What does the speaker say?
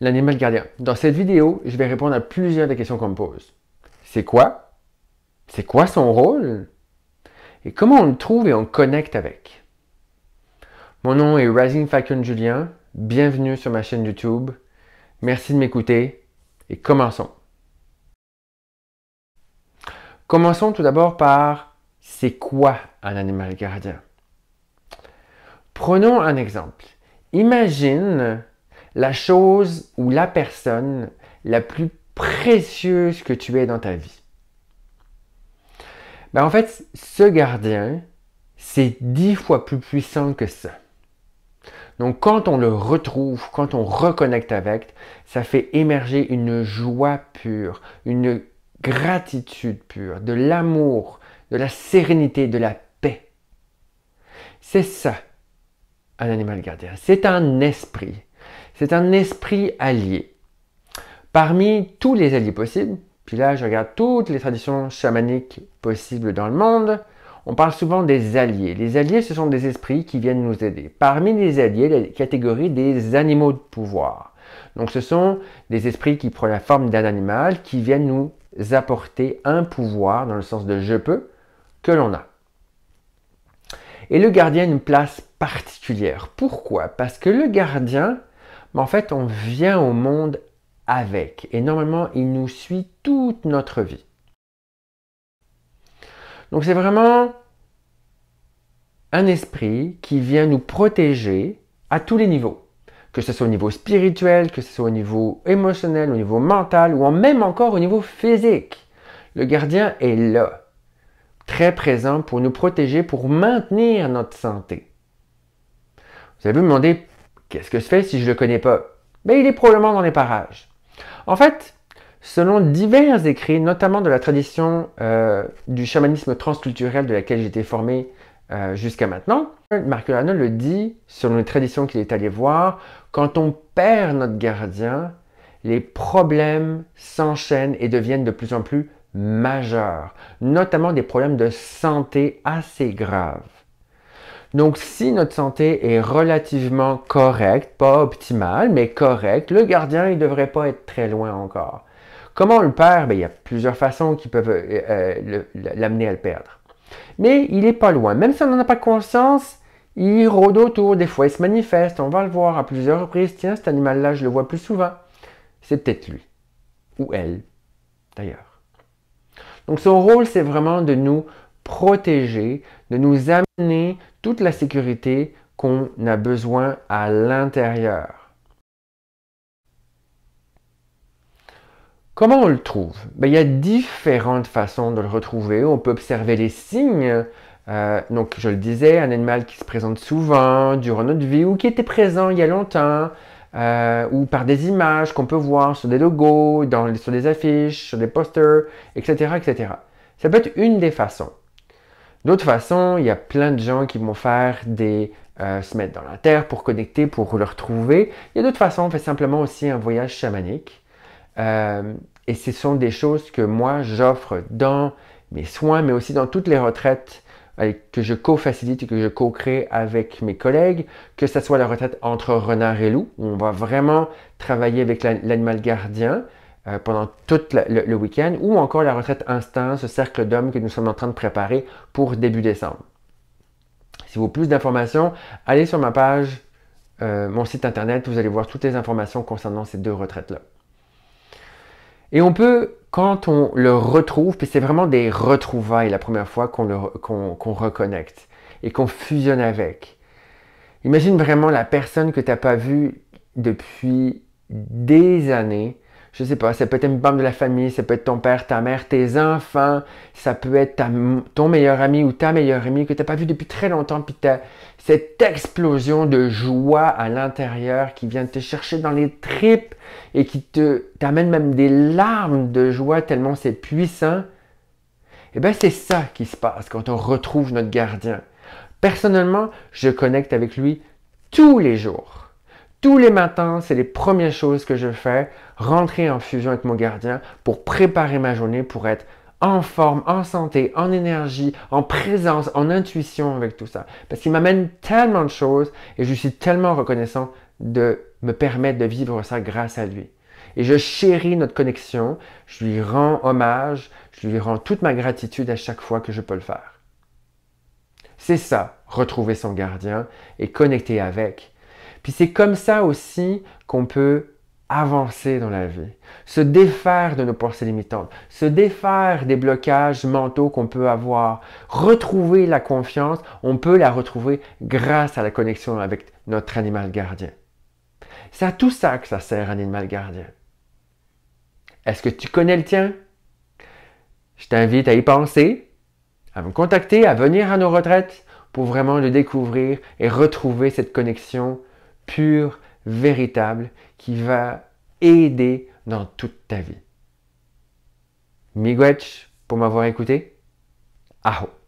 l'animal gardien. Dans cette vidéo, je vais répondre à plusieurs des questions qu'on me pose. C'est quoi? C'est quoi son rôle? Et comment on le trouve et on connecte avec? Mon nom est Rising Falcon Julien. Bienvenue sur ma chaîne YouTube. Merci de m'écouter et commençons. Commençons tout d'abord par c'est quoi un animal gardien? Prenons un exemple. Imagine la chose ou la personne la plus précieuse que tu aies dans ta vie. En fait, ce gardien, c'est 10 fois plus puissant que ça. Donc, quand on le retrouve, quand on reconnecte avec, ça fait émerger une joie pure, une gratitude pure, de l'amour, de la sérénité, de la paix. C'est ça, un animal gardien. C'est un esprit. C'est un esprit allié. Parmi tous les alliés possibles, puis là, je regarde toutes les traditions chamaniques possibles dans le monde, on parle souvent des alliés. Les alliés, ce sont des esprits qui viennent nous aider. Parmi les alliés, la catégorie des animaux de pouvoir. Donc, ce sont des esprits qui prennent la forme d'un animal, qui viennent nous apporter un pouvoir, dans le sens de « je peux », que l'on a. Et le gardien a une place particulière. Pourquoi? Parce que le gardien, en fait, on vient au monde avec. Et normalement, il nous suit toute notre vie. Donc, c'est vraiment un esprit qui vient nous protéger à tous les niveaux. Que ce soit au niveau spirituel, que ce soit au niveau émotionnel, au niveau mental ou même encore au niveau physique. Le gardien est là, très présent pour nous protéger, pour maintenir notre santé. Vous avez me demander, qu'est-ce que je fais si je ne le connais pas? Il est probablement dans les parages. En fait, selon divers écrits, notamment de la tradition du chamanisme transculturel de laquelle j'ai été formé jusqu'à maintenant, Marculano le dit, selon les traditions qu'il est allé voir, quand on perd notre gardien, les problèmes s'enchaînent et deviennent de plus en plus majeurs, notamment des problèmes de santé assez graves. Donc, si notre santé est relativement correcte, pas optimale, mais correcte, le gardien, il ne devrait pas être très loin encore. Comment on le perd? Il y a plusieurs façons qui peuvent l'amener à le perdre. Mais il n'est pas loin. Même si on n'en a pas conscience, il rôde autour. Des fois, il se manifeste. On va le voir à plusieurs reprises. Tiens, cet animal-là, je le vois plus souvent. C'est peut-être lui. Ou elle, d'ailleurs. Donc, son rôle, c'est vraiment de nous protéger, de nous amener toute la sécurité qu'on a besoin à l'intérieur. Comment on le trouve? Il y a différentes façons de le retrouver. On peut observer les signes. Donc, je le disais, un animal qui se présente souvent durant notre vie ou qui était présent il y a longtemps, ou par des images qu'on peut voir sur des logos, sur des affiches, sur des posters, etc., etc. Ça peut être une des façons. D'autres façons, il y a plein de gens qui vont faire se mettre dans la terre pour connecter, pour le retrouver. Il y a d'autres façons, on fait simplement aussi un voyage chamanique. Et ce sont des choses que moi, j'offre dans mes soins, mais aussi dans toutes les retraites que je co-facilite et que je co-crée avec mes collègues, que ce soit la retraite entre renard et loup, où on va vraiment travailler avec l'animal gardien, pendant tout le week-end, ou encore la retraite instant, ce cercle d'hommes que nous sommes en train de préparer pour début décembre. Si vous voulez plus d'informations, allez sur ma page, mon site internet, vous allez voir toutes les informations concernant ces deux retraites-là. Et on peut, quand on le retrouve, puis c'est vraiment des retrouvailles la première fois qu'on reconnecte et qu'on fusionne avec. Imagine vraiment la personne que tu n'as pas vue depuis des années. Je ne sais pas, ça peut être une membre de la famille, ça peut être ton père, ta mère, tes enfants, ça peut être ton meilleur ami ou ta meilleure amie que tu n'as pas vu depuis très longtemps, puis tu as cette explosion de joie à l'intérieur qui vient te chercher dans les tripes et qui t'amène même des larmes de joie tellement c'est puissant. C'est ça qui se passe quand on retrouve notre gardien. Personnellement, je connecte avec lui tous les jours. Tous les matins, c'est les premières choses que je fais, rentrer en fusion avec mon gardien pour préparer ma journée, pour être en forme, en santé, en énergie, en présence, en intuition avec tout ça. Parce qu'il m'amène tellement de choses et je suis tellement reconnaissant de me permettre de vivre ça grâce à lui. Et je chéris notre connexion, je lui rends hommage, je lui rends toute ma gratitude à chaque fois que je peux le faire. C'est ça, retrouver son gardien et connecter avec. Puis c'est comme ça aussi qu'on peut avancer dans la vie, se défaire de nos pensées limitantes, se défaire des blocages mentaux qu'on peut avoir, retrouver la confiance, on peut la retrouver grâce à la connexion avec notre animal gardien. C'est à tout ça que ça sert un animal gardien. Est-ce que tu connais le tien? Je t'invite à y penser, à me contacter, à venir à nos retraites pour vraiment le découvrir et retrouver cette connexion pure, véritable, qui va aider dans toute ta vie. Miigwech pour m'avoir écouté. Aho!